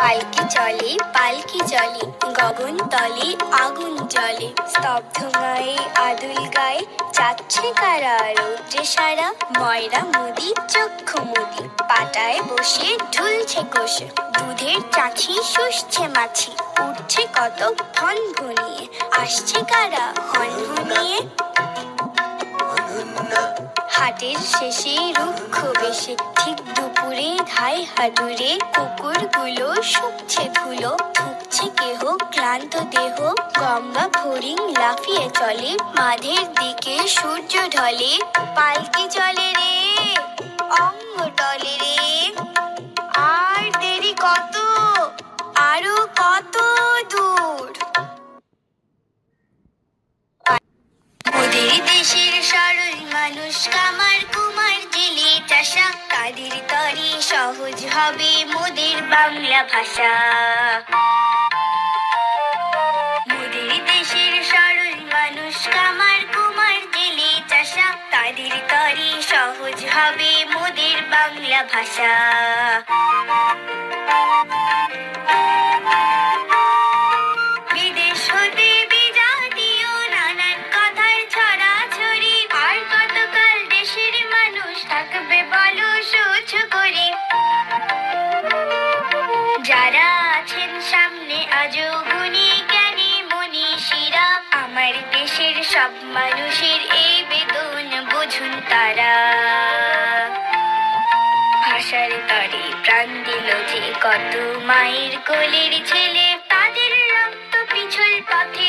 পালকি চলে পালকি চলে গগন তলে আগুন জ্বলে স্তব্ধ গায়ে আদুল গায়ে যাচ্ছে কারা রৌদ্রে সারা ময়রা মুদি চক্ষু মুদি পাটায় বসে ঢুলছে কোষে দুধের চাছি শুষছে মাছি উঠছে কত ভন ভনিয়ে আসছে কারা হন হনিয়ে হাটের শেষে রুক্ষ বেশে ঠিক দুপুরে ধাই হাডুরে কুকুরগুলো শুকছে ধুলো থুকছে কেহ ক্লান্ত দেহ গঙ্গা ফড়িং লাফিয়ে চলে মাঠের দিকে সূর্য ঢলে পালকি চলে রে অঙ্গ টলে রে আর দেরি কত আরো কত দূর মোদের দেশের সরল মানুষ কামার কুমার জেলে চাষা কাদের তরে সহজ হবে মোদের বাংলা ভাষা মোদের দেশের সরল মানুষ কামার কুমার জেলে চাষা কাদের তরে সহজ হবে মোদের বাংলা ভাষা বিদেশ হতে বিজাতীয় নানান কথার ছড়াছড়ি আর কতকাল দেশের মানুষ থাকবে বলো সহ্য করে যারা আছেন সামনে আজও গুণী জ্ঞানী মনীষীরা আমার দেশের সব মানুষের এই বেদন বুঝুন তারা ভাষার তরে প্রাণ দিল যে কত মায়ের কোলের ছেলে তাদের রক্ত পিছল পথে